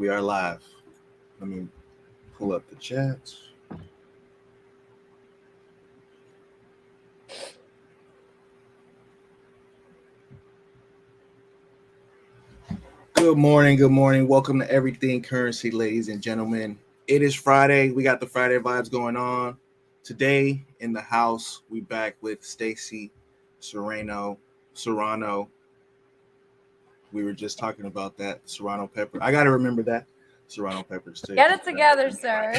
We are live. Let me pull up the chats. Good morning. Good morning. Welcome to Everything Currency, ladies and gentlemen. It is Friday. We got the Friday vibes going on. Today in the house, we back with Stacy, Serrano. We were just talking about that Serrano pepper. I got to remember that Serrano peppers too. Get it together, sir.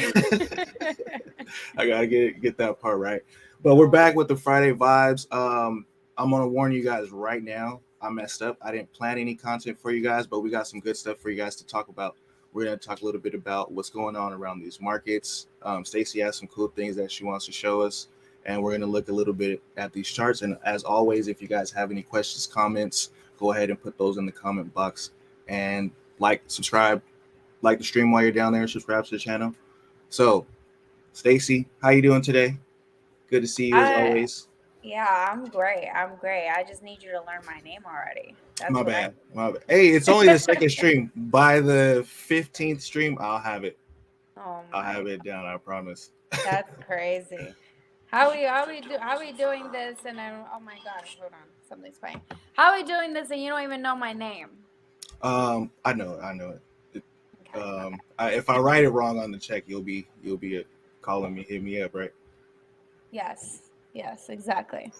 I gotta get that part right. But we're back with the Friday vibes. I'm gonna warn you guys right now. I messed up. I didn't plan any content for you guys, but we got some good stuff for you guys to talk about. We're gonna talk a little bit about what's going on around these markets. Stacy has some cool things that she wants to show us, and we're gonna look a little bit at these charts. And as always, if you guys have any questions, comments, go ahead and put those in the comment box. And subscribe, like the stream while you're down there, subscribe to the channel. So, Stacy, how you doing today? Good to see you as always. Yeah, I'm great. I just need you to learn my name already. That's My bad. Hey, it's only the second stream. By the 15th stream, I'll have it. I'll have it down. I promise. That's crazy. How we doing this? And then, oh my gosh, hold on, something's playing. How are we doing this? And you don't even know my name. I know it. Okay. If I write it wrong on the check, you'll be calling me, hit me up, right? Yes, exactly.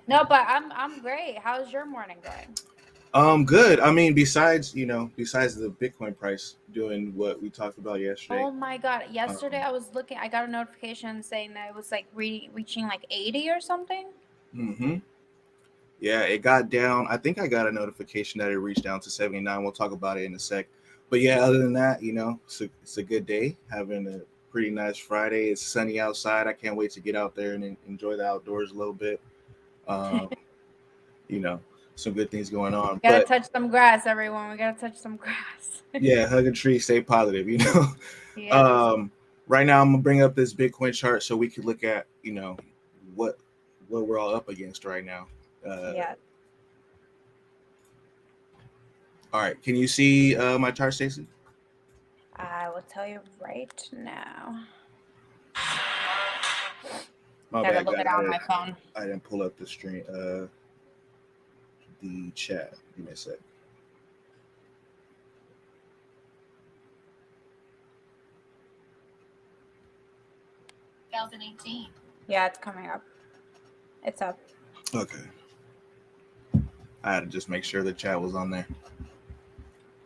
No, but I'm great. How's your morning going? Good. I mean, besides the Bitcoin price doing what we talked about yesterday. Oh my God. Yesterday I was looking, I got a notification saying that it was like reaching like 80 or something. Mm-hmm. Yeah, it got down. I think I got a notification that it reached down to 79. We'll talk about it in a sec. But yeah, other than that, it's a good day. Having a pretty nice Friday. It's sunny outside. I can't wait to get out there and enjoy the outdoors a little bit. Some good things going on. We gotta touch some grass, everyone. We gotta touch some grass. Yeah, hug a tree, stay positive, Yes. Right now I'm gonna bring up this Bitcoin chart so we can look at, what we're all up against right now. Yeah. All right. Can you see my chart, Stacy? I will tell you right now. My gotta bad, look it on my phone. I didn't pull up the stream, the chat. Give me a sec. Yeah, it's coming up. It's up. Okay. I had to just make sure the chat was on there.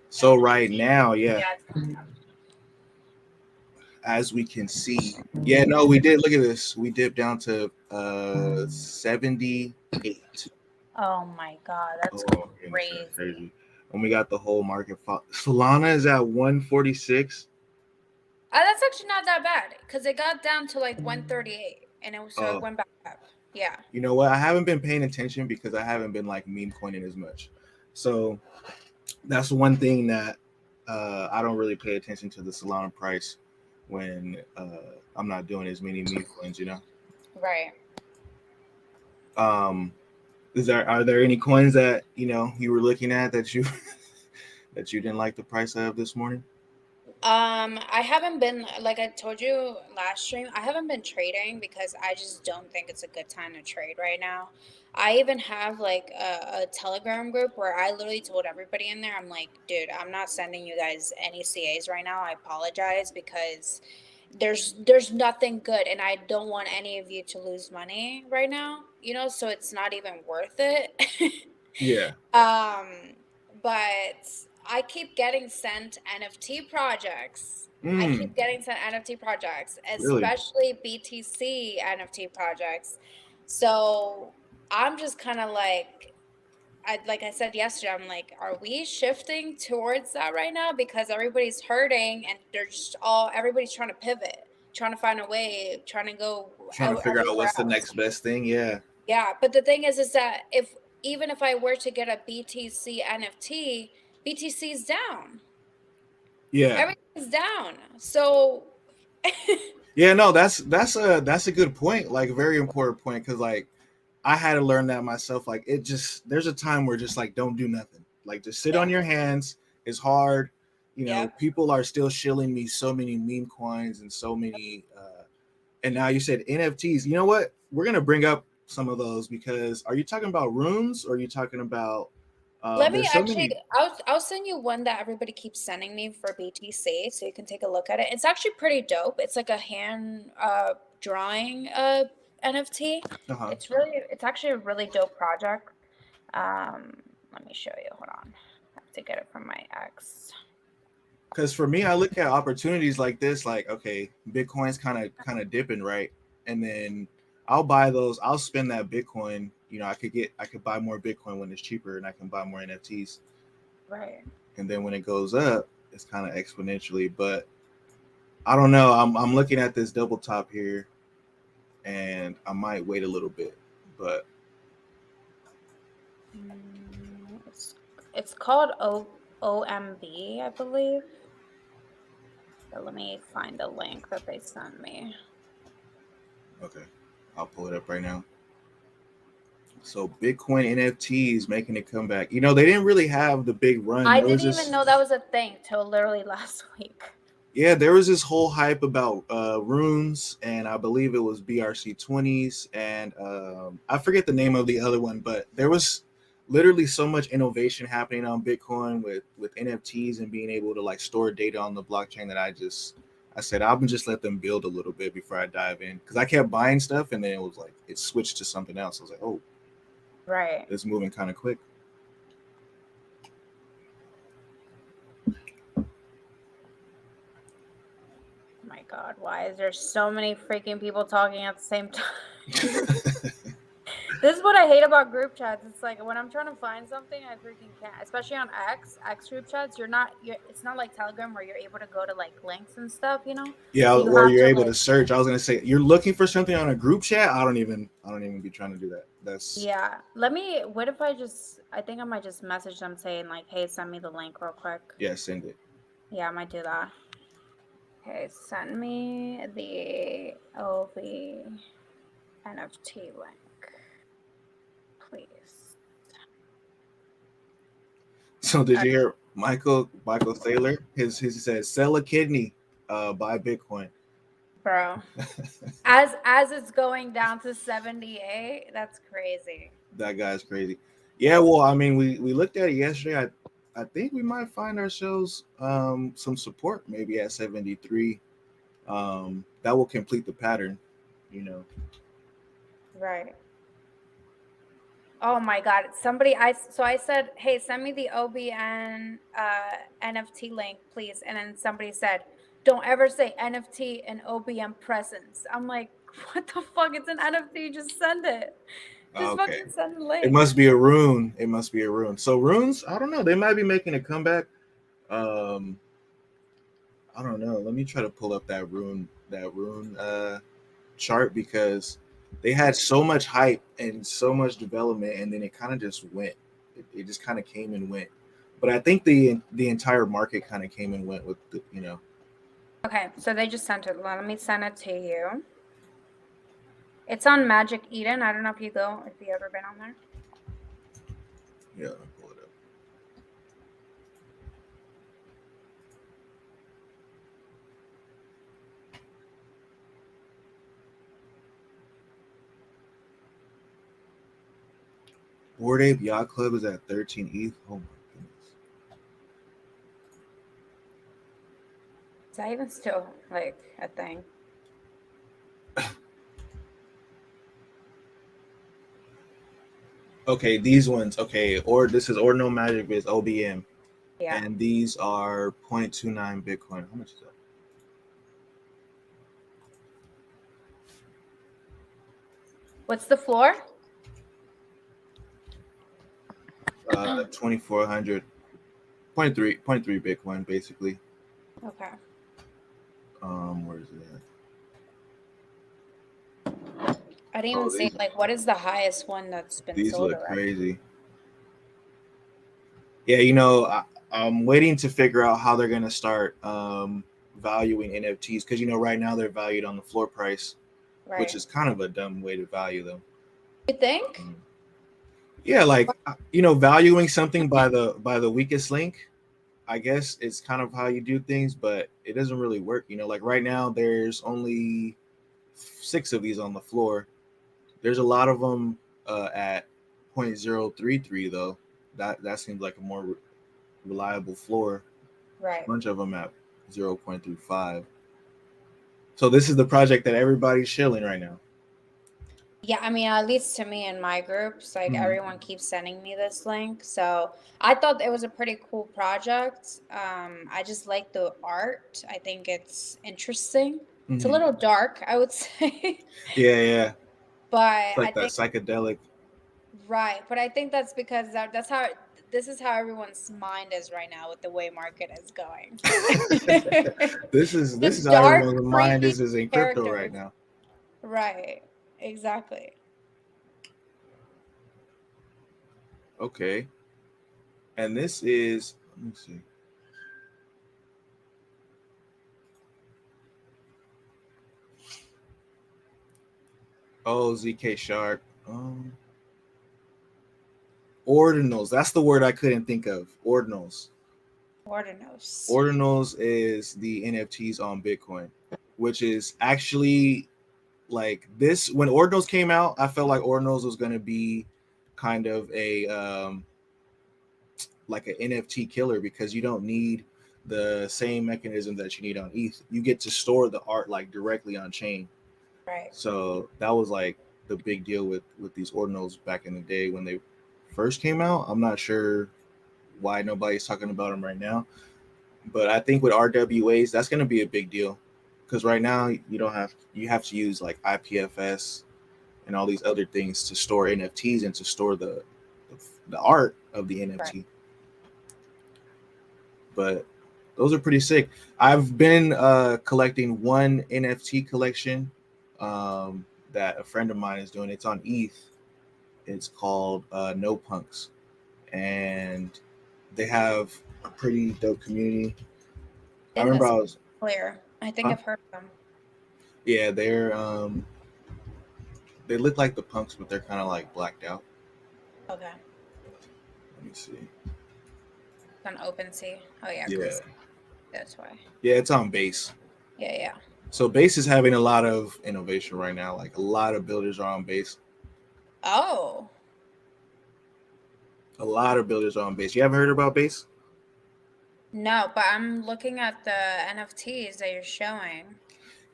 So right now, yeah. As we can see, we did. Look at this. We dipped down to 78. Oh my God, that's crazy. And we got the whole market. Solana is at 146. That's actually not that bad because it got down to like 138 and it went back up. Yeah. You know what? I haven't been paying attention because I haven't been like meme coining as much. So that's one thing that I don't really pay attention to the Solana price when I'm not doing as many meme coins, Right. Are there any coins that you were looking at that you that you didn't like the price of this morning? I haven't been, like I told you last stream, I haven't been trading because I just don't think it's a good time to trade right now. I even have like a Telegram group where I literally told everybody in there, I'm like, dude, I'm not sending you guys any CAs right now. I apologize because there's nothing good and I don't want any of you to lose money right now, so it's not even worth it. Yeah. But I keep getting sent NFT projects. I keep getting sent NFT projects, especially really? BTC NFT projects. So I'm just kind of like I said yesterday, I'm like, are we shifting towards that right now? Because everybody's hurting and everybody's trying to pivot, trying to find a way, trying to figure out what's the next best thing. Yeah. Yeah. But the thing is that even if I were to get a BTC NFT, BTC's down. Yeah. Everything's down. So yeah, no, that's a good point. Like a very important point. Cause like I had to learn that myself. Like there's a time where just like, don't do nothing. Like just sit on your hands. It's hard. You know, Yep. people are still shilling me so many meme coins and so many. And now you said NFTs. You know what? We're gonna bring up some of those because are you talking about runes or are you talking about? Let me There's so actually, many. I'll send you one that everybody keeps sending me for BTC, so you can take a look at it. It's actually pretty dope. It's like a hand drawing NFT. Uh-huh. It's actually a really dope project. Let me show you. Hold on. I have to get it from my ex. Because for me, I look at opportunities like this, like okay, Bitcoin's kind of dipping, right? And then I'll buy those. I'll spend that Bitcoin. You know, I could buy more Bitcoin when it's cheaper, and I can buy more NFTs. Right. And then when it goes up, it's kind of exponentially. But I don't know. I'm looking at this double top here, and I might wait a little bit. But It's called OMB, I believe. So let me find the link that they sent me. okay, I'll pull it up right now. So Bitcoin NFTs making a comeback. You know, they didn't really have the big run. I There was didn't even this know that was a thing till literally last week. Yeah, there was this whole hype about runes, and I believe it was BRC20s, and I forget the name of the other one, but there was literally so much innovation happening on Bitcoin with NFTs and being able to like store data on the blockchain that I said I'll just let them build a little bit before I dive in because I kept buying stuff and then it was like it switched to something else. I was like, oh, Right. it's moving kind of quick. Oh my God, why is there so many freaking people talking at the same time? This is what I hate about group chats. It's like when I'm trying to find something, I freaking can't. Especially on X group chats, it's not like Telegram where you're able to go to like links and stuff, you know? Yeah, So you or have you're to able to like, search. I was gonna say you're looking for something on a group chat. I don't even be trying to do that. That's yeah. What if I think I might just message them saying like, hey, send me the link real quick. yeah, send it. Yeah, I might do that. Okay, send me the OV NFT link, please. So did you hear Michael Thaler? He said sell a kidney, buy Bitcoin. Bro. As it's going down to 78, that's crazy. That guy's crazy. Yeah, well, I mean, we looked at it yesterday. I think we might find ourselves some support maybe at 73. That will complete the pattern, you know. Right. Oh my God. I said, hey, send me the OBN NFT link, please. And then somebody said, don't ever say NFT and OBN presence. I'm like, what the fuck? It's an NFT. Just send it. Just Okay. fucking send the It link. must be a rune. It must be a rune. So runes, I don't know. They might be making a comeback. Um, I don't know. Let me try to pull up that rune chart because they had so much hype and so much development, and then it kind of just went. It just kind of came and went. But I think the entire market kind of came and went with the, you know. Okay, so they just sent it. Let me send it to you. It's on Magic Eden. I don't know if you ever been on there. Yeah, let me pull it up. Bored Ape Yacht Club is at 13 ETH. Oh my goodness. Is that even still like a thing? Okay, these ones. Okay, or this is Ordinal Magic is OBM, Yeah. and these are 0.29 Bitcoin. How much is that? What's the floor? 2,400. 0.3 Bitcoin basically. Okay. Where is it at? I didn't even Oh, see like what is the highest one that's been these sold look already? crazy. Yeah, you know, I'm waiting to figure out how they're gonna start valuing NFTs because you know right now they're valued on the floor price, which Right. is kind of a dumb way to value them. You think? Yeah, like you know, valuing something by the weakest link. I guess it's kind of how you do things, but it doesn't really work. Like right now, there's only 6 of these on the floor. There's a lot of them at 0.033 though. That seems like a more reliable floor. A Right. bunch of them at 0.35. So this is the project that everybody's shilling right now. Yeah, I mean, at least to me in my groups, like Hmm. everyone keeps sending me this link. So I thought it was a pretty cool project. I just like the art. I think it's interesting. It's a Hmm. little dark, I would say. Yeah, yeah. But It's I like that think psychedelic. right. But I think that's because that's how this is how everyone's mind is right now with the way market is going. This is Just how dark, everyone's mind creepy is in crypto right characters. now. Right. Exactly. Okay. And this is, let me see. Oh, ZK Shark. Ordinals. That's the word I couldn't think of. Ordinals. Ordinals. Ordinals is the NFTs on Bitcoin, which is actually like this. When Ordinals came out, I felt like Ordinals was going to be kind of a like an NFT killer because you don't need the same mechanism that you need on ETH. You get to store the art like directly on chain. Right. So that was like the big deal with these ordinals back in the day when they first came out. I'm not sure why nobody's talking about them right now, but I think with RWAs that's going to be a big deal because right now you have to use like IPFS and all these other things to store NFTs and to store the art of the Right. NFT. But those are pretty sick. I've been collecting one NFT collection that a friend of mine is doing. It's on ETH. It's called No Punks, and they have a pretty dope community. I Didn't remember this I was, clear? I think huh? I've heard of them. Yeah, they look like the punks, but they're kind of like blacked out. Okay. Let me see. It's on OpenSea. Oh yeah, Yeah, because that's why. yeah, it's on base. Yeah, yeah. So base is having a lot of innovation right now. Like a lot of builders are on base. Oh A lot of builders are on base. You haven't heard about base? no, but I'm looking at the NFTs that you're showing.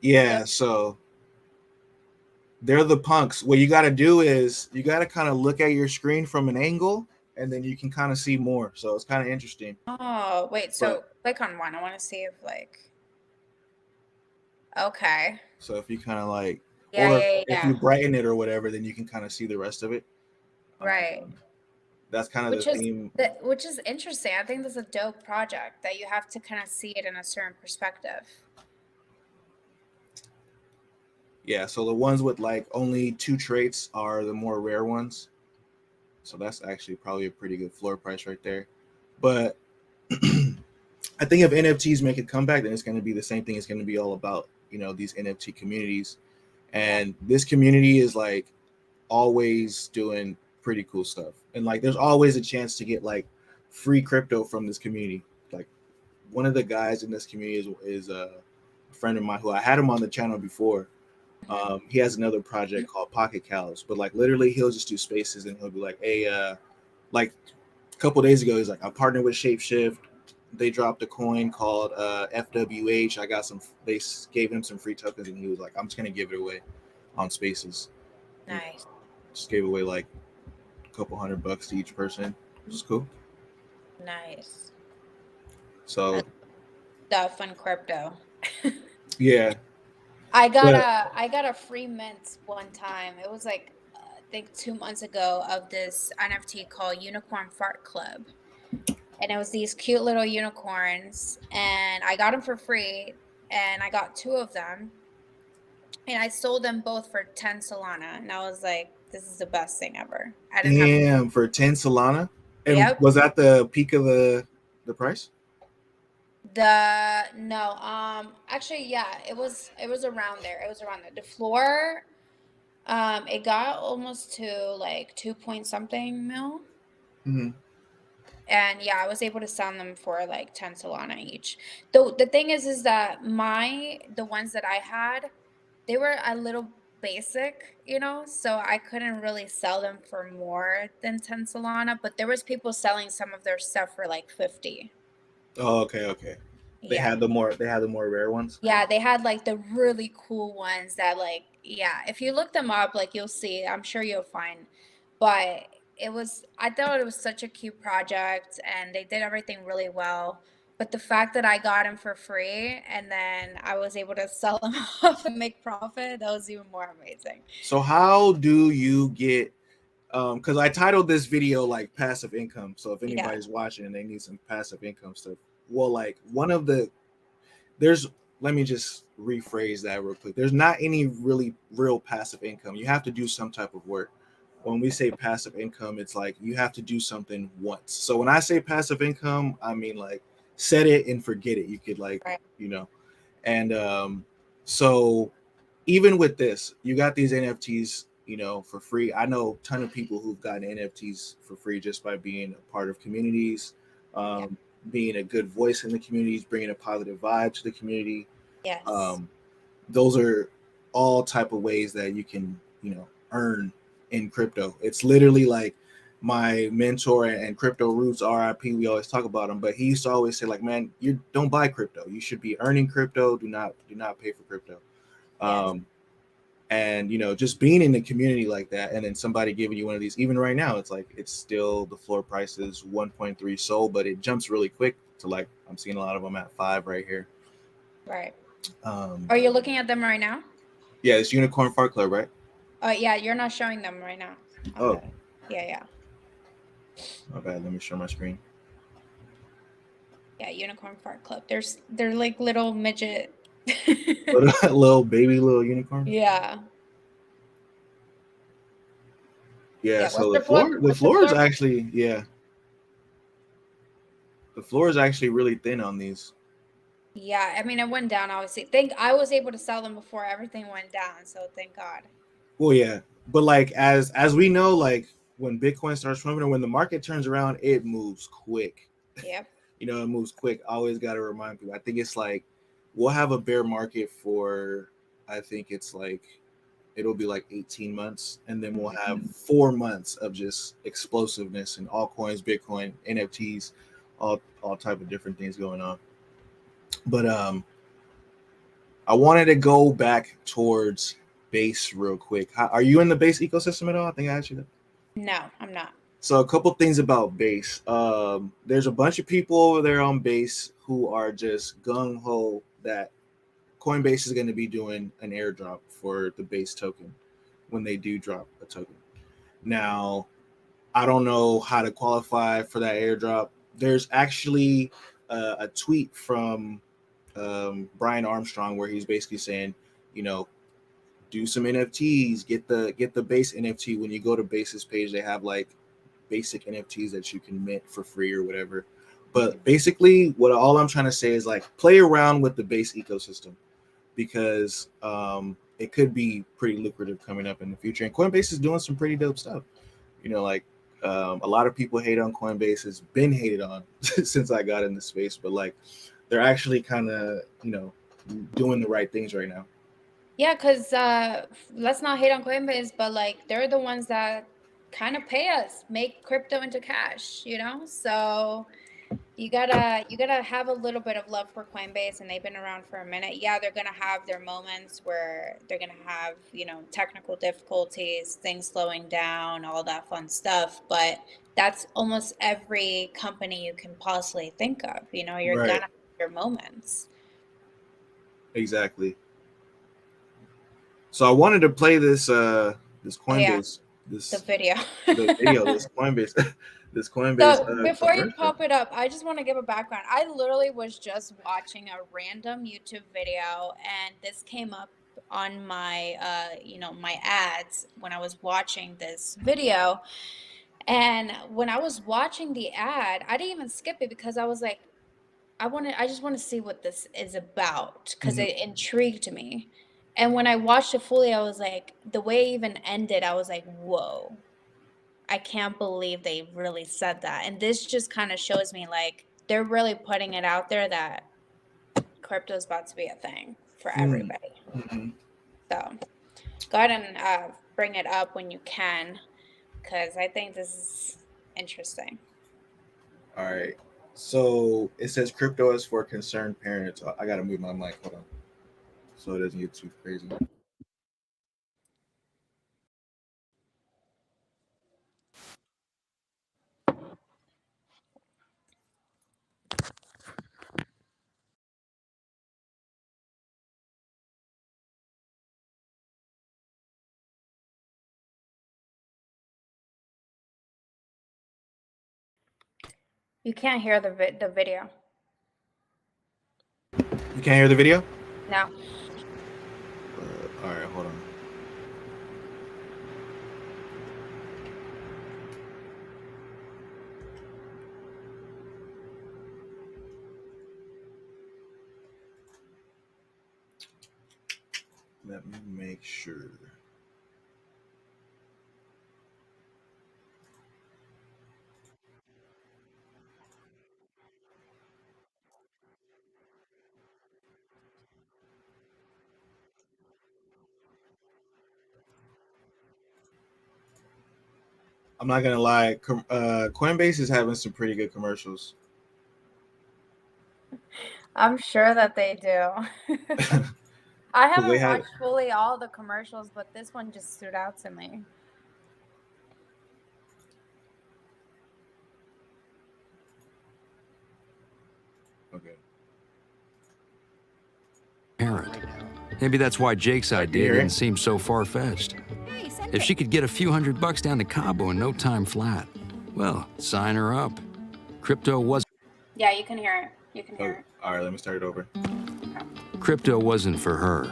Yeah, Look. so they're the punks. What you got to do is you got to kind of look at your screen from an angle, and then you can kind of see more. So it's kind of interesting. Oh wait, But so click on one. I want to see if like. Okay. so if you kind of like, Yeah, or yeah, yeah, if you yeah. brighten it or whatever, then you can kind of see the rest of it. Right. That's kind of the Which is theme. which is interesting. I think that's a dope project that you have to kind of see it in a certain perspective. Yeah. So the ones with like only 2 traits are the more rare ones. So that's actually probably a pretty good floor price right there. But I think if NFTs make a comeback, then it's going to be the same thing. It's going to be all about these NFT communities, Yeah. and this community is like always doing pretty cool stuff. And like there's always a chance to get like free crypto from this community. Like one of the guys in this community is a friend of mine who I had him on the channel before. Mhm. He has another project called Pocket Cows, but like literally he'll just do spaces and he'll be like, hey, like a couple days ago, he's like, I partnered with Shapeshift. They dropped a coin called FWH. I got some. They gave him some free tokens, and he was like, I'm just gonna give it away on spaces. And Nice. just gave away like a couple $100 to each person, which is cool. Nice. So Stuff on crypto. yeah, but I got a free mint one time. It was like I think 2 months ago of this NFT called Unicorn Fart Club. And it was these cute little unicorns and I got them for free and I got two of them and I sold them both for 10 Solana and I was like this is the best thing ever. I didn't have damn, for 10 Solana, and yep. was that the peak of the price? The no, actually yeah, it was around there. It was around there. The floor it got almost to like 2 point something mil. Mm-hmm. And yeah, I was able to sell them for like 10 Solana each. Though the thing is that the ones that I had, they were a little basic, so I couldn't really sell them for more than 10 Solana, but there was people selling some of their stuff for like 50. Oh, okay, okay. Yeah. They had the more rare ones. Yeah, they had like the really cool ones that like, yeah, if you look them up, like you'll see, I'm sure you'll find. But I thought it was such a cute project and they did everything really well. But the fact that I got them for free and then I was able to sell them off and make profit, that was even more amazing. So how do you get because I titled this video like passive income. So if Yeah, anybody's watching and they need some passive income stuff, well, like one of the there's let me just rephrase that real quick. There's not any really real passive income. You have to do some type of work. When we say passive income, it's like you have to do something once. So when I say passive income, I mean like set it and forget it. You could like, right. and so even with this, you got these NFTs, for free. I know a ton of people who've gotten NFTs for free just by being a part of communities, Yeah. um, being a good voice in the communities, bringing a positive vibe to the community. Yes. Um, those are all type of ways that you can, earn in crypto. It's literally like my mentor and crypto roots RIP. We always talk about him, but he used to always say like, man, you don't buy crypto. You should be earning crypto. Do not pay for crypto. Yes. Um, and just being in the community like that and then somebody giving you one of these, even right now, it's like it's still the floor price is 1.3 soul, but it jumps really quick to like I'm seeing a lot of them at 5 right here. Right. um Are you looking at them right now? yeah, it's Unicorn Fart Club, right? Yeah, you're not showing them right now on Oh, the, yeah, yeah. my bad, let me share my screen. Yeah, Unicorn Fart Club. They're like little midget. Little baby little unicorns. Yeah. Yeah, Yeah. so the What's the floor is floor? actually, yeah, the floor is actually really thin on these. Yeah, I mean it went down obviously. Think I was able to sell them before everything went down, so thank God. Well, yeah, but like as we know, like when Bitcoin starts swimming or when the market turns around, it moves quick. Yep. It moves quick. I always got to remind people. I think it's like we'll have a bear market for, I think it's like, it'll be like 18 months. And then we'll have Mhm. 4 months of just explosiveness and altcoins, Bitcoin, NFTs, all type of different things going on. But I wanted to go back towards base real quick. Are you in the base ecosystem at all? I think I asked you that. No, I'm not. So a couple things about base. There's a bunch of people over there on base who are just gung ho that Coinbase is going to be doing an airdrop for the base token when they do drop a token. Now, I don't know how to qualify for that airdrop. There's actually a tweet from Brian Armstrong where he's basically saying, you know, do some NFTs, get the base NFT. When you go to Base's page, they have like basic NFTs that you can mint for free or whatever. But basically, what all I'm trying to say is like play around with the base ecosystem because it could be pretty lucrative coming up in the future. And Coinbase is doing some pretty dope stuff. Like a lot of people hate on Coinbase. It's been hated on since I got in the space, but like they're actually kind of doing the right things right now. Yeah, because let's not hate on Coinbase, but like they're the ones that kind of pay us, make crypto into cash. So you gotta have a little bit of love for Coinbase, and they've been around for a minute. Yeah, they're gonna have their moments where they're gonna have, technical difficulties, things slowing down, all that fun stuff. But that's almost every company you can possibly think of. You're Right. gonna have your moments. Exactly. So I wanted to play this Oh yeah, Coinbase the this video. the video this Coinbase this Coinbase So before you commercial. pop it up, I just want to give a background. I literally was just watching a random YouTube video, and this came up on my, my ads when I was watching this video. And when I was watching the ad, I didn't even skip it because I was like, I just want to see what this is about because Mhm. it intrigued me. And when I watched it fully, I was like, the way it even ended, I was like, whoa. I can't believe they really said that. And this just kind of shows me like they're really putting it out there that crypto is about to be a thing for everybody. Mm-hmm. So go ahead and bring it up when you can, because I think this is interesting. All right. So it says crypto is for concerned parents. I gotta mute my mic. Hold on, so it doesn't get too crazy. You can't hear the video. You can't hear the video? No. All right, hold on. Let me make sure. I'm not gonna lie. Coinbase is having some pretty good commercials. I'm sure that they do. I They haven't had watched fully all the commercials, but this one just stood out to me. okay. Parent. Maybe that's why Jake's idea hear didn't it? seem so far-fetched. If she could get a few $100 down to Cabo in no time flat, well, sign her up. Crypto wasn't Yeah, you can hear it. You can hear it. All right, let me start it over. Crypto wasn't for her.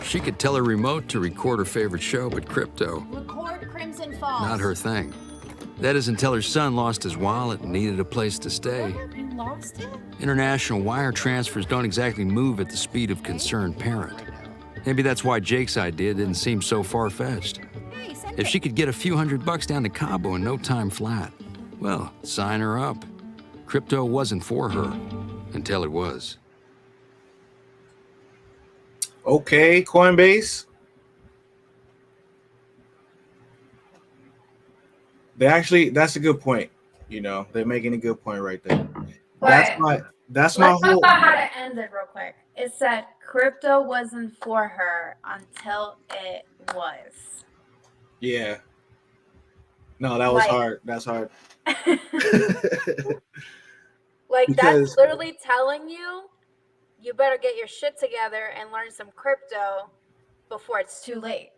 She could tell her remote to record her favorite show, but crypto, Record Crimson Falls. not her thing. That is until her son lost his wallet and needed a place to stay. You lost it? International wire transfers don't exactly move at the speed of concerned parent. Maybe that's why Jake's idea didn't seem so far-fetched. Hey, send If she could get a few $100 down to Cabo in no time flat, well, sign her up. Crypto wasn't for her until it was. Okay, Coinbase. That's a good point. You know, they're making a good point right there. That's my Let's whole. talk about how to end it real quick. It said crypto wasn't for her until it was. Yeah. No, that was hard. That's hard. Like Because- that's literally telling you better get your shit together and learn some crypto before it's too late.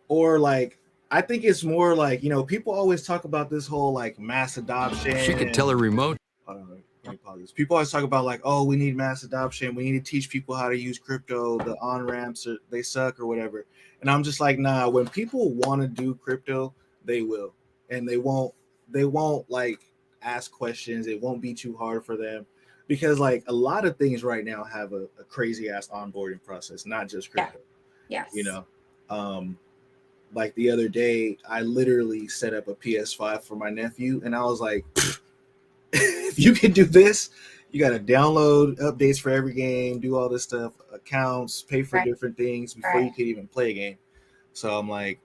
Or like, I think it's more like, you know, people always talk about this whole like mass adoption. She could tell her remote. Let me pause this. People always talk about like, oh, we need mass adoption. We need to teach people how to use crypto. The on ramps they suck or whatever. And I'm just like, nah. When people want to do crypto, they will, and they won't. They won't like ask questions. It won't be too hard for them, because like a lot of things right now have a crazy ass onboarding process, not just crypto. Yes. You know, like the other day, I literally set up a PS5 for my nephew, and I was like, if you can do this, you got to download updates for every game, do all this stuff, accounts, pay for different things before you can even play a game. So I'm like,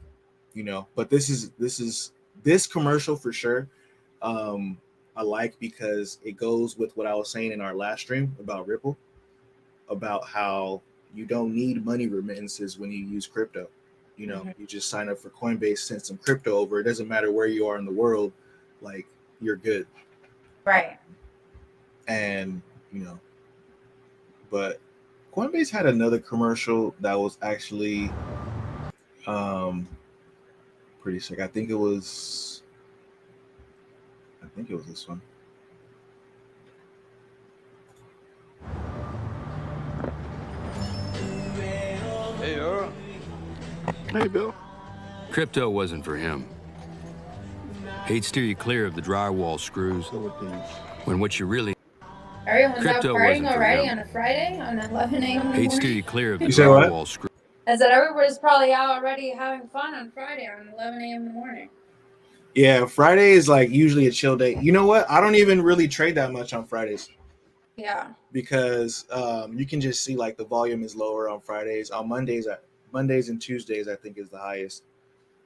you know, but this commercial for sure. I like, because it goes with what I was saying in our last stream about Ripple, about how you don't need money remittances when you use crypto. You know, you just sign up for Coinbase, send some crypto over. It doesn't matter where you are in the world, like you're good. Right. And, you know, but Coinbase had another commercial that was actually pretty sick. I think it was this one. Hey, Earl. Hey, Bill. Crypto wasn't for him. He'd steer you clear of the drywall screws when what you really Everyone's out Crypto partying wasn't for already him. on a Friday on 11 a.m. in the He'd steer morning. you clear of the You say what? drywall screws. I said everybody's probably out already having fun on Friday around 11 a.m. in the morning. Yeah, Friday is like usually a chill day. You know what? I don't even really trade that much on Fridays Yeah. because you can just see like the volume is lower on Fridays. On Mondays and Tuesdays, I think is the highest.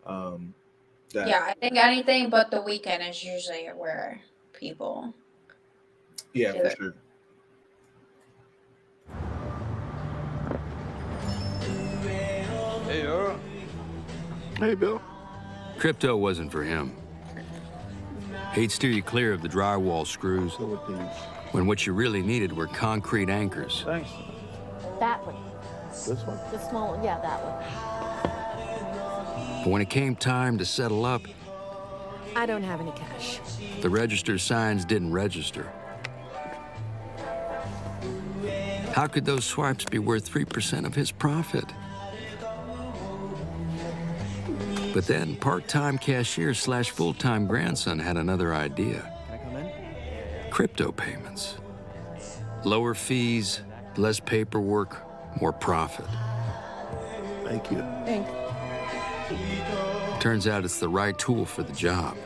Um, that Yeah, I think anything but the weekend is usually where people yeah, do for it. sure. Hey, Earl. Hey, Bill. Crypto wasn't for him. He'd steer you clear of the drywall screws Philippines. when what you really needed were concrete anchors. Thanks. That one. This one? The small one. Yeah, that one. But when it came time to settle up, I don't have any cash. the register signs didn't register. How could those swipes be worth 3% of his profit? But then part-time cashier slash full-time grandson had another idea. Can I come in? Crypto payments. Lower fees, less paperwork, more profit. Thank you. Thanks. Turns out it's the right tool for the job.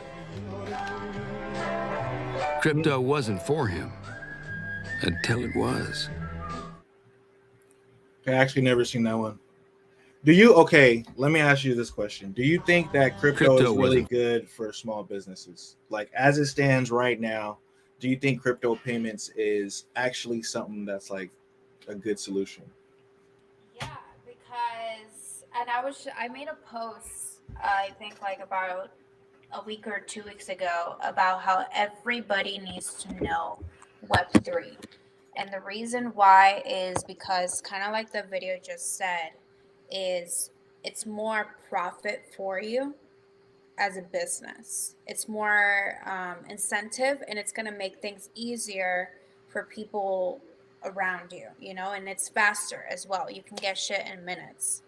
Crypto wasn't for him until it was. I actually never seen that one. Do you? Okay, let me ask you this question. Do you think that crypto is really good for small businesses? Like as it stands right now, do you think crypto payments is actually something that's like a good solution? Yeah, because I made a post I think like about a week or 2 weeks ago about how everybody needs to know Web3. And the reason why is because kind of like the video just said is it's more profit for you as a business. It's more incentive, and it's going to make things easier for people around you, you know, and it's faster as well. You can get shit in minutes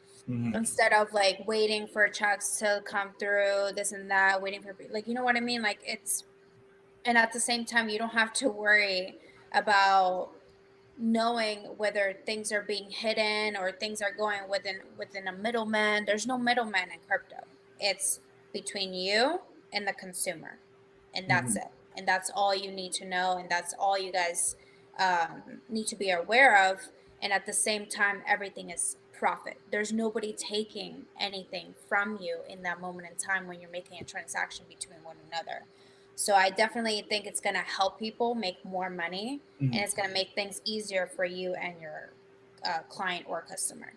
instead of like waiting for checks to come through, this and that, waiting for, like, you know what I mean? Like it's, and at the same time, you don't have to worry about knowing whether things are being hidden or things are going within a middleman. There's no middleman in crypto. It's between you and the consumer, and that's it. And that's all you need to know, and that's all you guys need to be aware of. And at the same time, everything is profit. There's nobody taking anything from you in that moment in time when you're making a transaction between one another. So I definitely think it's going to help people make more money, and it's going to make things easier for you and your client or customer.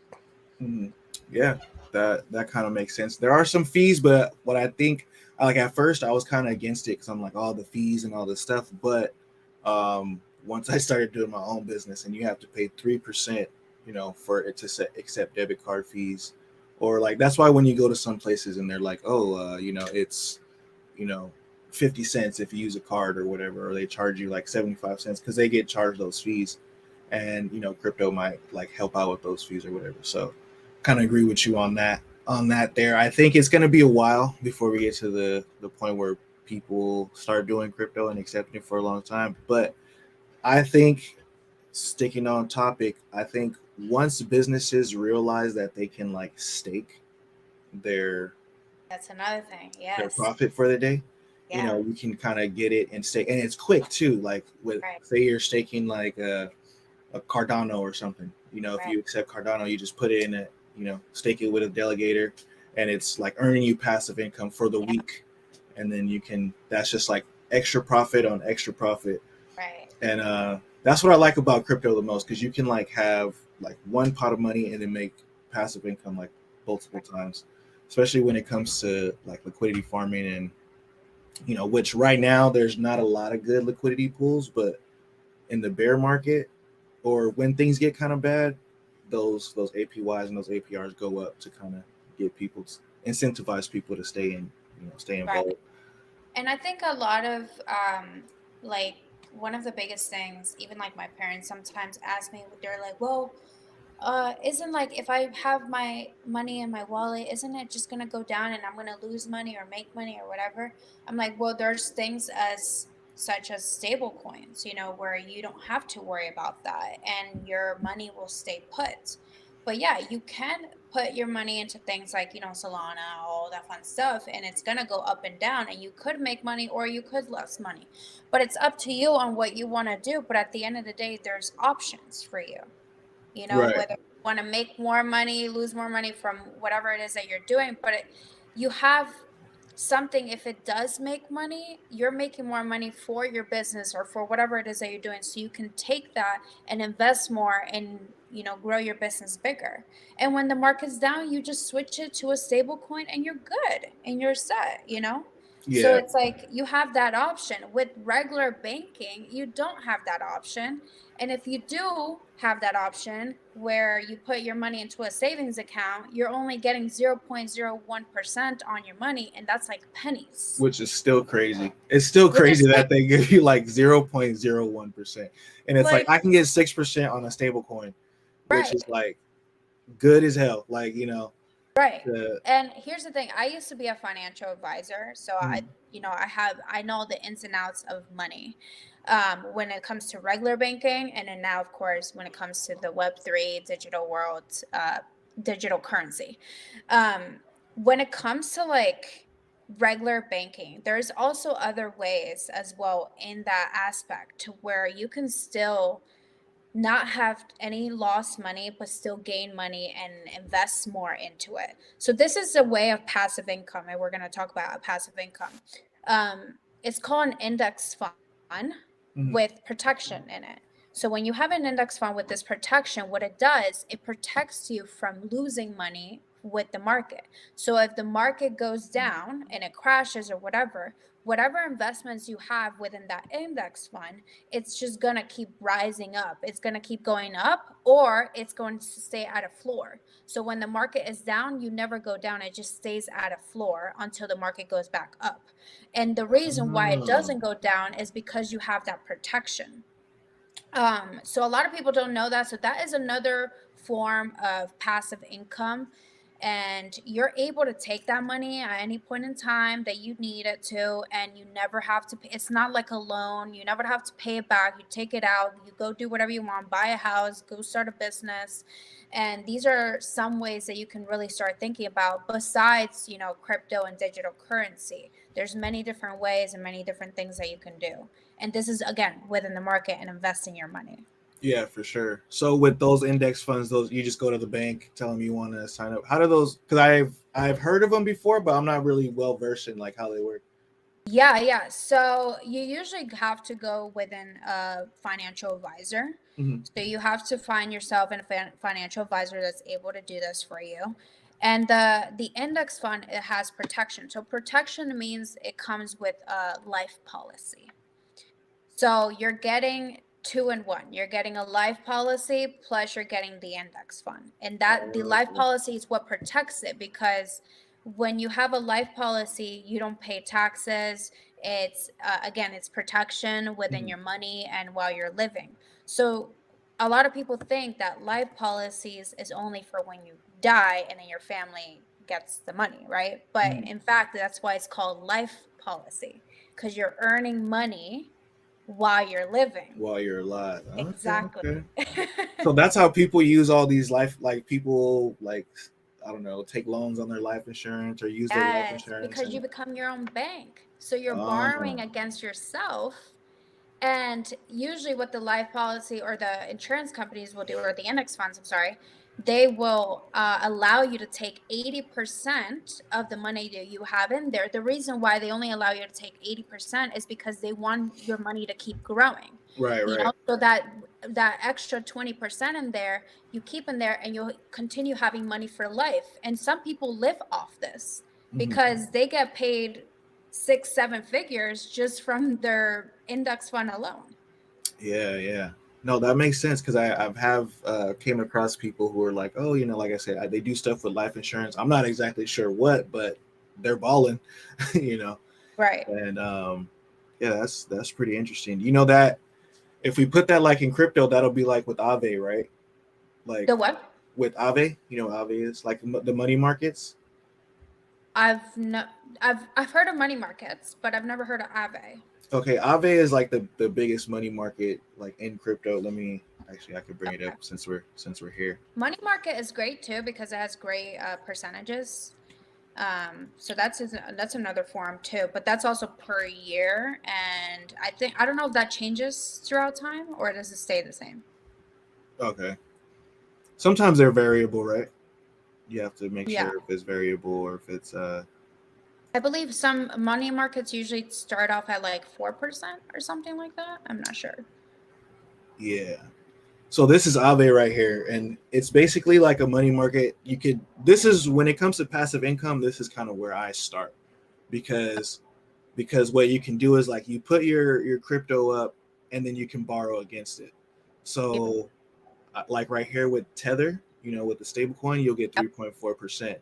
Yeah, that kind of makes sense. There are some fees, but what I think, like at first, I was kind of against it because I'm like, all the fees and all this stuff. But once I started doing my own business, and you have to pay 3%, you know, for it to accept debit card fees, or like that's why when you go to some places and they're like, oh, you know, it's, you know, 50 cents if you use a card or whatever, or they charge you like 75 cents because they get charged those fees, and you know, crypto might like help out with those fees or whatever. So kind of agree with you on that there. I think it's going to be a while before we get to the point where people start doing crypto and accepting it for a long time. But I think, sticking on topic, I think once businesses realize that they can like stake their That's another thing. their Yes. profit for the day, you know, Yeah. we can kind of get it and stake, and it's quick too. Like with Right. say you're staking like a Cardano or something, you know, if Right. you accept Cardano, you just put it in a, you know, stake it with a delegator, and it's like earning you passive income for the week, and then you can, that's just like extra profit on extra profit. Right. And that's what I like about crypto the most, because you can like have like one pot of money and then make passive income like multiple times, especially when it comes to like liquidity farming, and you know, which right now there's not a lot of good liquidity pools, but in the bear market or when things get kind of bad, those APYs and those APRs go up to kind of get people, incentivize people to stay in, you know, stay involved. Right. And I think a lot of like one of the biggest things, even like my parents sometimes ask me, they're like, well, isn't like if I have my money in my wallet, isn't it just gonna go down and I'm gonna lose money or make money or whatever? I'm like, well, there's things as such as stable coins, you know, where you don't have to worry about that and your money will stay put. But yeah, you can put your money into things like, Solana, all that fun stuff, and it's going to go up and down, and you could make money or you could lose money. But it's up to you on what you want to do. But at the end of the day, there's options for you, Right. whether you want to make more money, lose more money from whatever it is that you're doing. But you have something, if it does make money, you're making more money for your business or for whatever it is that you're doing. So you can take that and invest more and, grow your business bigger. And when the market's down, you just switch it to a stable coin and you're good and you're set. So Yeah. it's like you have that option. With regular banking, you don't have that option. And if you do have that option where you put your money into a savings account, you're only getting 0.01% on your money, and that's like pennies. Which is still crazy. It's still Which is crazy that they give you like 0.01%. And it's like like, I can get 6% on a stable coin, which right, is like good as hell. Like, right. the And here's the thing, I used to be a financial advisor, so mm, I know the ins and outs of money. When it comes to regular banking, and then now, of course, when it comes to the Web3 digital world, digital currency. When it comes to like regular banking, there's also other ways as well in that aspect to where you can still not have any lost money, but still gain money and invest more into it. So this is a way of passive income, and we're going to talk about a passive income. It's called an index fund mm, with protection in it. So when you have an index fund with this protection, what it does, it protects you from losing money with the market. So if the market goes down and it crashes or whatever investments you have within that index fund, it's just going to keep rising up. It's going to keep going up, or it's going to stay at a floor. So when the market is down, you never go down. It just stays at a floor until the market goes back up. And the reason why it oh, doesn't go down is because you have that protection. So a lot of people don't know that. So that is another form of passive income. And you're able to take that money at any point in time that you need it to, and you never have to pay. It's not like a loan. You never have to pay it back. You take it out, you go do whatever you want, buy a house, go start a business. And these are some ways that you can really start thinking about besides, crypto and digital currency. There's many different ways and many different things that you can do. And this is, again, within the market and investing your money. yeah, for sure. So with those index funds, those you just go to the bank, tell them you want to sign up. How do those? Because I've heard of them before, but I'm not really well versed in like how they work. Yeah, yeah. So you usually have to go within a financial advisor. Hmm. So you have to find yourself a financial advisor that's able to do this for you. And the index fund, it has protection. So protection means it comes with a life policy. So you're getting two in one. You're getting a life policy plus you're getting the index fund. And that the life Okay. policy is what protects it, because when you have a life policy, you don't pay taxes. It's again, it's protection within Mhm. your money and while you're living. So a lot of people think that life policies is only for when you die and then your family gets the money, right? But Mhm. in fact, that's why it's called life policy, because you're earning money while you're living. While you're alive. Okay, Exactly. okay. So that's how people use all these life, like people like I don't know, take loans on their life insurance or use their life Yes, insurance because you and become your own bank. So you're borrowing oh, against yourself. And usually, what the life policy or the insurance companies will do, or the index funds, I'm sorry, they will allow you to take 80% of the money that you have in there. The reason why they only allow you to take 80% is because they want your money to keep growing. right, right. So that extra 20% in there, you keep in there and you'll continue having money for life. And some people live off this Mhm. because they get paid 6, 7 figures just from their index fund alone. Yeah, yeah. No, that makes sense because I've have came across people who are like, oh, like I said, they do stuff with life insurance. I'm not exactly sure what, but they're balling, you know. Right. And yeah, that's pretty interesting. You know that if we put that like in crypto, that'll be like with Aave, right? Like The what? with Aave, Aave is like the money markets. I've no, I've heard of money markets, but I've never heard of Aave. Okay, Aave is like the biggest money market like in crypto. Actually, I could bring it up since we're here. Money market is great too because it has great percentages. So that's another form too, but that's also per year, and I don't know if that changes throughout time or does it stay the same. Okay. Sometimes they're variable, right? You have to make Yeah, sure if it's variable or if it's I believe some money markets usually start off at like 4% or something like that. I'm not sure. yeah. So this is Aave right here, and it's basically like a money market. This is when it comes to passive income, this is kind of where I start because what you can do is like you put your crypto up and then you can borrow against it. So like right here with Tether, with the stable coin, you'll get 3.4%.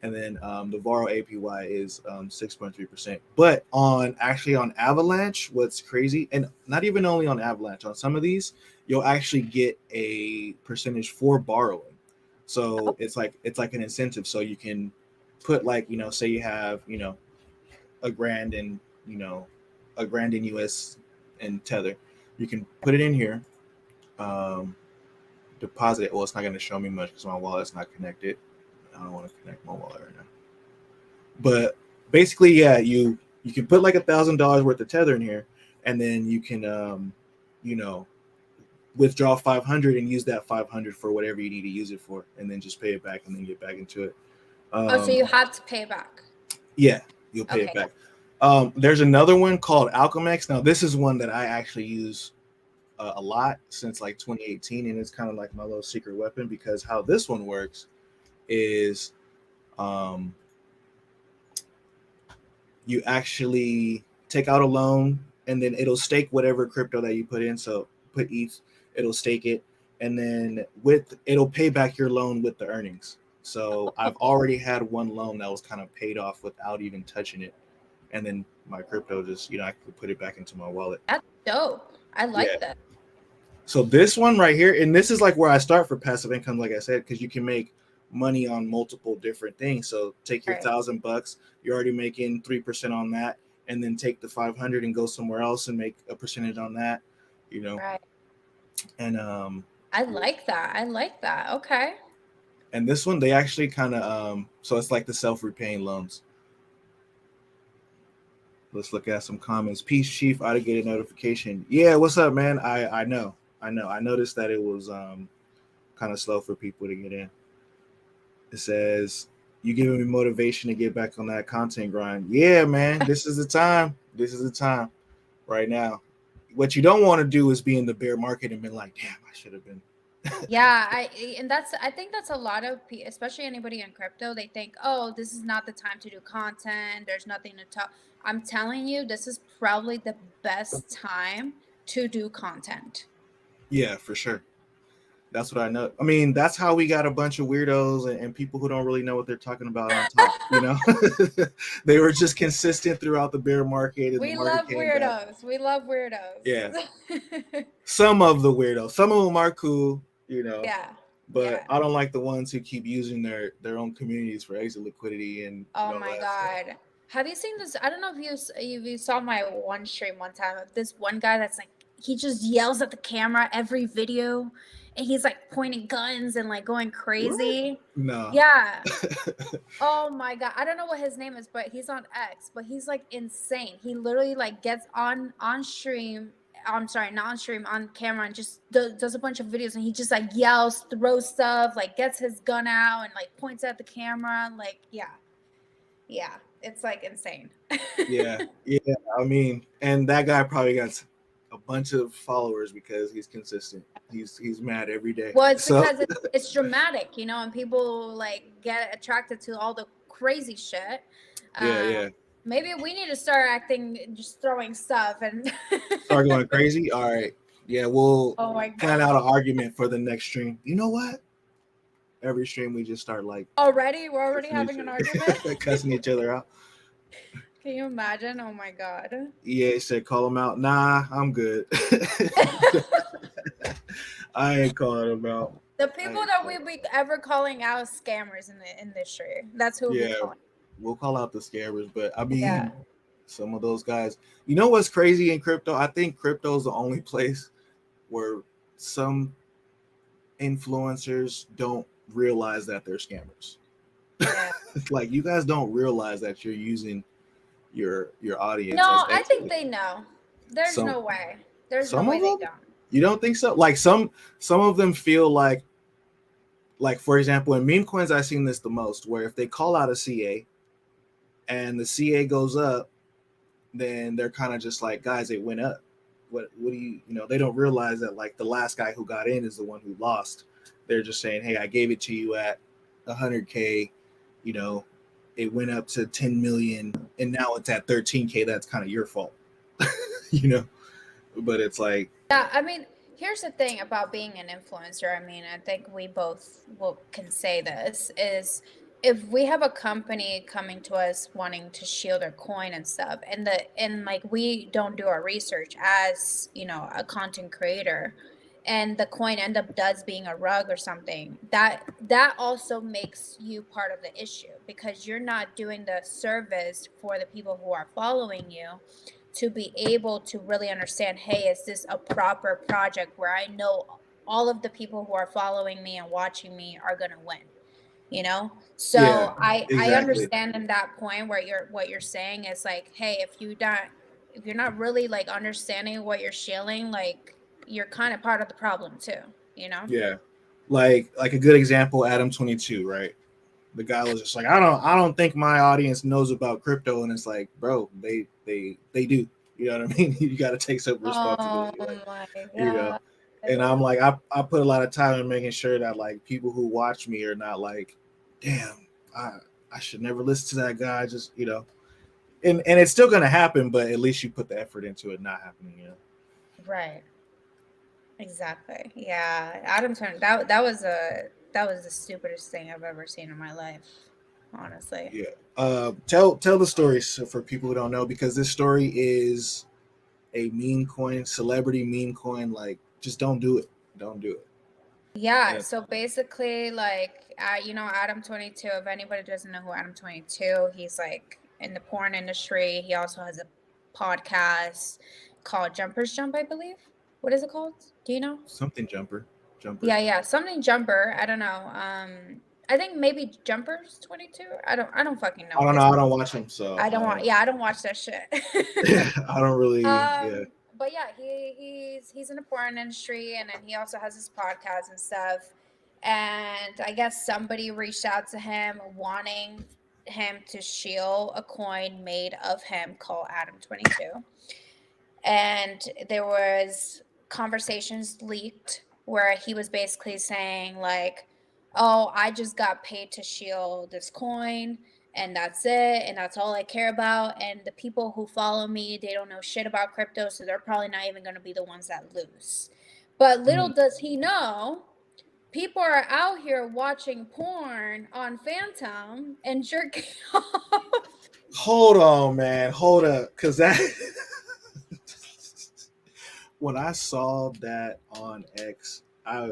And then the borrow APY is 6.3%. But on Avalanche, what's crazy, and not even only on Avalanche, on some of these, you'll actually get a percentage for borrowing. So it's like an incentive. So you can put like, say you have, a grand in, US and Tether. You can put it in here, deposit it. Well, it's not going to show me much because my wallet's not connected. I don't want to connect my wallet right now. But basically, yeah, you can put like $1,000 worth of Tether in here, and then you can, withdraw 500 and use that 500 for whatever you need to use it for, and then just pay it back and then get back into it. So you have to pay it back. Yeah, you'll pay it back. There's another one called Alchemex. Now, this is one that I actually use a lot since like 2018, and it's kind of like my little secret weapon because how this one works is you actually take out a loan and then it'll stake whatever crypto that you put in. So put ETH, it'll stake it, and then it'll pay back your loan with the earnings. So I've already had one loan that was kind of paid off without even touching it, and then my crypto just I could put it back into my wallet. That's dope. I like that. So this one right here, and this is like where I start for passive income, like I said, because you can make money on multiple different things. So take your $1,000, you're already making 3% on that, and then take the 500 and go somewhere else and make a percentage on that, Right. And I like that. Okay. And this one, they actually kind of so it's like the self-repaying loans. Let's look at some comments. Peace, Chief. I didn't get a notification. Yeah, what's up, man? I know. I noticed that it was kind of slow for people to get in. It says, you giving me motivation to get back on that content grind. Yeah, man, this is the time. This is the time right now. What you don't want to do is be in the bear market and be like, damn, I should have been. Yeah, I think that's a lot of people, especially anybody in crypto. They think, oh, this is not the time to do content. There's nothing to talk. I'm telling you, this is probably the best time to do content. Yeah, for sure. That's what I know. I mean, that's how we got a bunch of weirdos and people who don't really know what they're talking about on top. They were just consistent throughout the bear market. And we love weirdos. We love weirdos. Yeah. Some of the weirdos. Some of them are cool, Yeah. But yeah. I don't like the ones who keep using their own communities for exit liquidity and. Oh my God. Stuff. Have you seen this? I don't know if you saw my one stream one time of this one guy that's like, he just yells at the camera every video. And he's like pointing guns and like going crazy. What? No. Yeah. Oh my God. I don't know what his name is, but he's on X, but he's like insane. He literally like gets on stream. I'm sorry, not on stream, on camera, and just does a bunch of videos, and he just like yells, throws stuff, like gets his gun out and like points at the camera. Like, yeah, it's like insane. Yeah. I mean, and that guy probably got a bunch of followers because he's consistent. He's mad every day. Well, it's because it's dramatic, and people like get attracted to all the crazy shit. Yeah. Maybe we need to start just throwing stuff and start going crazy. All right. Yeah, we'll plan out an argument for the next stream. You know what? Every stream we just start like already. We're already having an argument. Cussing each other out. Can you imagine? Oh my God. Yeah, he said call him out. Nah, I'm good. I ain't calling him out. The people that we'll be ever calling out scammers in the industry. That's who we'll be calling. We'll call out the scammers, but I mean, some of those guys. You know what's crazy in crypto? I think crypto is the only place where some influencers don't realize that they're scammers. Yeah. Like you guys don't realize that you're using your audience No, as I think exploit. they know. There's Some no way. There's no some way of they them, don't. you don't think so? Like some of them feel like for example, in meme coins, I've seen this the most, where if they call out a CA and the CA goes up, then they're kind of just like, guys, it went up. What do you know? They don't realize that like the last guy who got in is the one who lost. They're just saying, hey, I gave it to you at 100K, you know, it went up to 10 million and now it's at 13K. That's kind of your fault, you know. But it's like, Yeah, I mean, here's the thing about being an influencer. I mean, I think we both can say this is if we have a company coming to us wanting to shield their coin and stuff, and like we don't do our research as, you know, a content creator, and the coin end up does being a rug or something, that also makes you part of the issue because you're not doing the service for the people who are following you to be able to really understand, hey, is this a proper project where I know all of the people who are following me and watching me are going to win, you know? yeah, So I exactly. understand in that point where what you're saying is like, hey, if you're not really like understanding what you're shilling, like you're kind of part of the problem too, you know? Yeah. Like a good example, Adam 22, right? The guy was just like, I don't think my audience knows about crypto, and it's like, bro, they do. You know what I mean? You got to take some Oh responsibility, like, my you know. God. And I'm like, I put a lot of time in making sure that like people who watch me are not like, damn, I should never listen to that guy. Just you know, and it's still gonna happen, but at least you put the effort into it not happening. You know. Right. Exactly. Yeah. Adam turned that was the stupidest thing I've ever seen in my life, honestly. Yeah. Tell the story for people who don't know, because this story is a meme coin, celebrity meme coin. Like, just don't do it. Don't do it. Yeah, And so basically like you know Adam 22, if anybody doesn't know who Adam 22, he's like in the porn industry. He also has a podcast called Jumpers Jump, I believe. What is it called? Do you know? something jumper. Yeah, yeah, something Jumper. I don't know. I think maybe Jumpers 22. I don't fucking know I what don't know. his I don't watch them, so I I don't want. don't. Yeah, I don't watch that shit. I don't really. Yeah. But yeah, he's in the porn industry, and then he also has his podcast and stuff. And I guess somebody reached out to him wanting him to shield a coin made of him called Adam 22. And there was conversations leaked where he was basically saying like, oh, I just got paid to shield this coin and that's it and that's all I care about, and the people who follow me, they don't know shit about crypto, so they're probably not even going to be the ones that lose. But little Mm. does he know, people are out here watching porn on Phantom and jerking off. Hold on, man. Hold up, because that when I saw that on X, I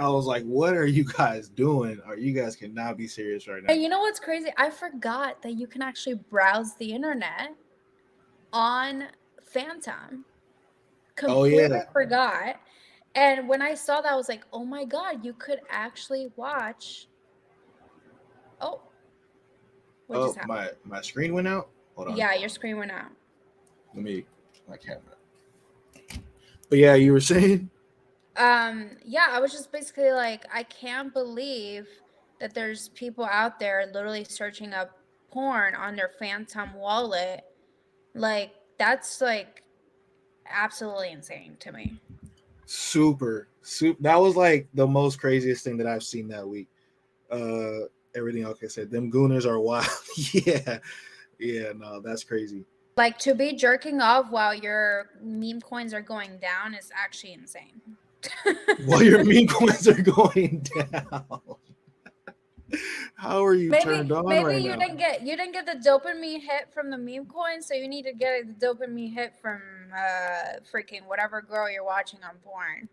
was like, what are you guys doing? Or you guys cannot be serious right now. And you know what's crazy? I forgot that you can actually browse the internet on Phantom. Oh Completely yeah. forgot. And when I saw that, I was like, oh my God, you could actually watch. Oh, what just Oh, happened? my screen went out. Hold on. Yeah, your screen went out. Let me my camera. But yeah, you were saying? Yeah, I was just basically like, I can't believe that there's people out there literally searching up porn on their Phantom wallet. Like, that's like absolutely insane to me. Super. That was like the most craziest thing that I've seen that week. Everything else I said. Them gooners are wild. Yeah. Yeah, no, that's crazy. Like to be jerking off while your meme coins are going down is actually insane. While your meme coins are going down. How are you turned on Maybe right you now? didn't get the dopamine hit from the meme coin, so you need to get the dopamine hit from freaking whatever girl you're watching on porn.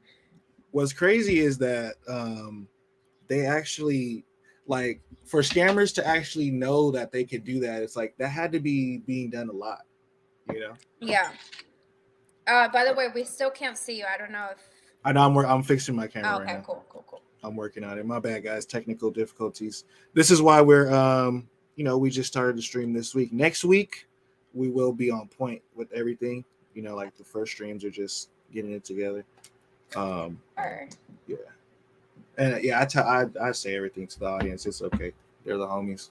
What's crazy is that they actually, like, for scammers to actually know that they could do that, it's like that had to be being done a lot, you know? Yeah. By the way, we still can't see you. I don't know if. I know I'm fixing my camera Oh, right okay, now. cool. I'm working on it. My bad, guys. Technical difficulties. This is why we're we just started the stream this week. Next week, we will be on point with everything. Like the first streams are just getting it together. Sure. Yeah. And yeah, I say everything to the audience. It's okay. They're the homies.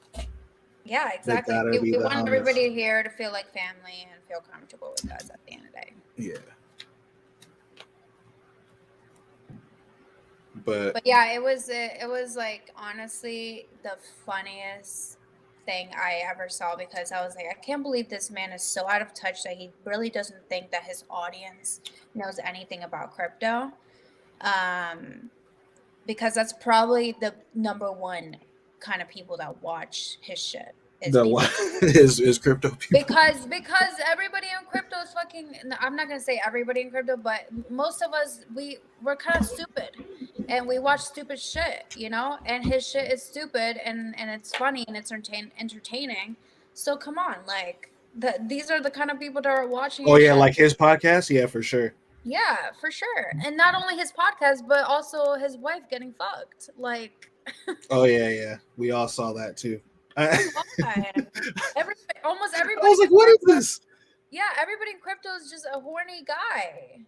Yeah, exactly. gotta We, be we the want homies. everybody here to feel like family and feel comfortable with us at the end of the day. Yeah. But yeah, it was like honestly the funniest thing I ever saw, because I was like, I can't believe this man is so out of touch that he really doesn't think that his audience knows anything about crypto. Because that's probably the number one kind of people that watch his shit. is crypto people. Because everybody in crypto is fucking. I'm not gonna say everybody in crypto, but most of us we're kind of stupid, and we watch stupid shit, And his shit is stupid, and it's funny and it's entertaining. So come on, like these are the kind of people that are watching. Oh yeah, shit. like his podcast. Yeah, for sure. Yeah, for sure. And not only his podcast, but also his wife getting fucked. Like. Oh yeah. We all saw that too. Almost everybody. I was like, what is this? Yeah, everybody in crypto is just a horny guy,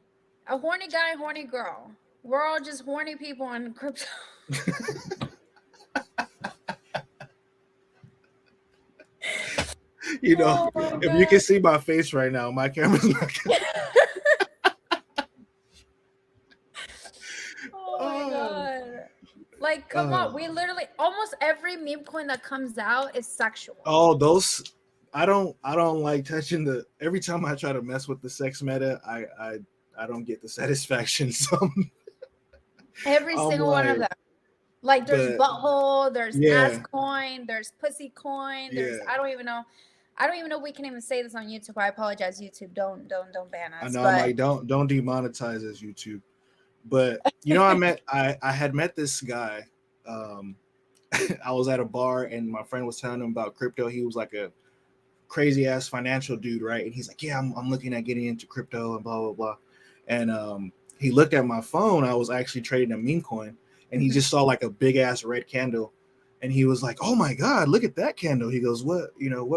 horny girl. We're all just horny people in crypto. If you can see my face right now, my camera's not. Oh my god. Like, come on. We literally, almost every meme coin that comes out is sexual. Oh, those. I don't like touching every time I try to mess with the sex meta, I don't get the satisfaction. So every single one of them. Like there's butthole, there's ass coin, there's pussy coin, there's I don't even know if we can even say this on YouTube. I apologize, YouTube. Don't ban us. I know, I'm like, don't demonetize us, YouTube. But I had met this guy. I was at a bar and my friend was telling him about crypto. He was like a crazy ass financial dude, right? And he's like, yeah, I'm looking at getting into crypto and blah blah blah. And he looked at my phone. I was actually trading a meme coin, and he just saw like a big ass red candle, and he was like, oh my god, look at that candle. He goes, what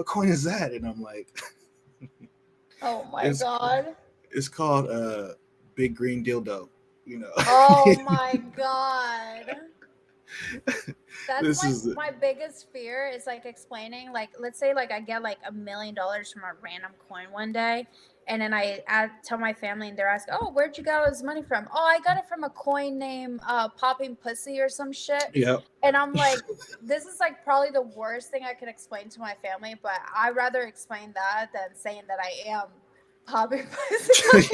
coin is that? And I'm like, oh my god, it's called Big Green Dildo. Oh my god. That's my biggest fear is like explaining, like, let's say like I get like $1 million from a random coin one day, and then I tell my family and they're asking, oh, where'd you get all this money from? Oh, I got it from a coin named Popping Pussy or some shit. Yeah. And I'm like, this is like probably the worst thing I could explain to my family, but I'd rather explain that than saying that I am popping pussy.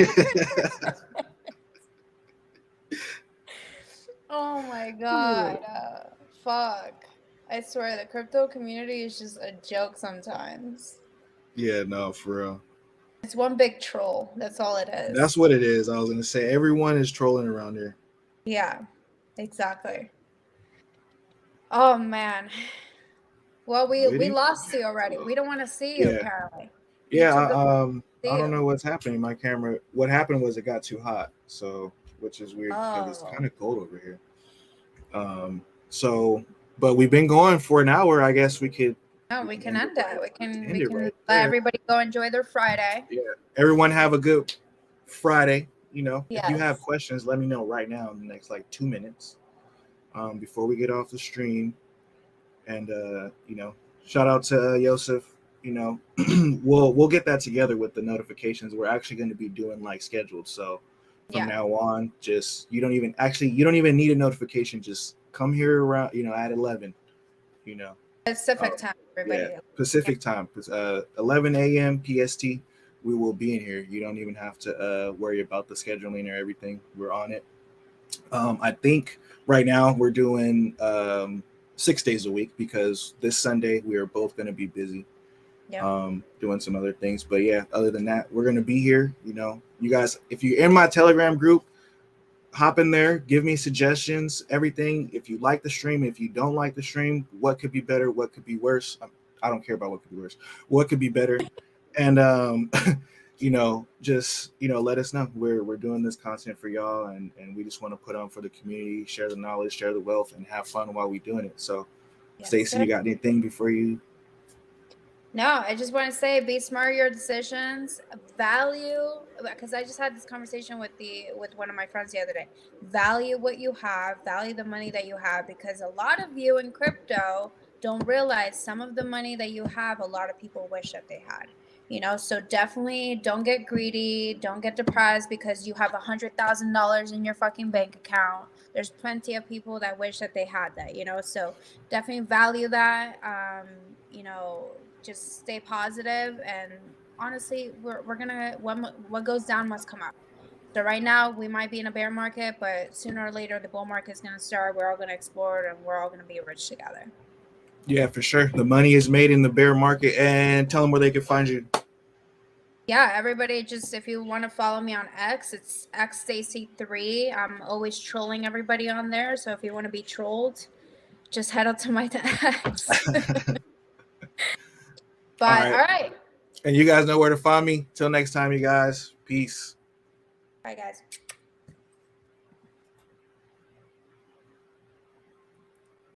Oh my god. Fuck. I swear the crypto community is just a joke sometimes. Yeah, no, for real. It's one big troll. That's all it is. That's what it is. I was gonna say everyone is trolling around here. Yeah, exactly. Oh man. Well, we lost you already. We don't want to see you apparently. Yeah, I don't know what's happening. My camera. What happened was it got too hot, so which is weird because it's kind of cold over here. But we've been going for an hour. I guess we could. No, we can end it. We can let everybody go enjoy their Friday. Yeah, everyone have a good Friday. Yes. If you have questions, let me know right now in the next like 2 minutes, before we get off the stream. And shout out to Yosef. We'll get that together with the notifications. We're actually going to be doing like scheduled. So from now on, just you don't even need a notification. Just come here around at 11. Pacific time, everybody. Yeah, Pacific time. 11 a.m. PST. We will be in here. You don't even have to worry about the scheduling or everything. We're on it. I think right now we're doing 6 days a week because this Sunday we are both going to be busy. Yeah. Doing some other things. But yeah, other than that, we're going to be here. You guys, if you're in my Telegram group, hop in there, give me suggestions, everything. If you like the stream, if you don't like the stream, what could be better, what could be worse. I don't care about what could be worse. What could be better? And just let us know. We're doing this content for y'all, and we just want to put on for the community, share the knowledge, share the wealth, and have fun while we doing it. So, Yes, Stacy, sir. you got anything before you? No, I just want to say be smart with your decisions. Value, because I just had this conversation with one of my friends the other day. Value what you have, value the money that you have, because a lot of you in crypto don't realize some of the money that you have, a lot of people wish that they had. So definitely don't get greedy, don't get depressed because you have $100,000 in your fucking bank account. There's plenty of people that wish that they had that. So definitely value that. Just stay positive, and honestly, we're gonna what goes down must come up. So right now we might be in a bear market, but sooner or later the bull market is gonna start. We're all gonna explore it, and we're all gonna be rich together. Yeah, for sure. The money is made in the bear market, and tell them where they can find you. Yeah, everybody, just if you want to follow me on X, it's xstacy3. I'm always trolling everybody on there, so if you want to be trolled, just head out to my X. All But right. all right, And you guys know where to find me. Till next time, you guys. Peace. bye guys.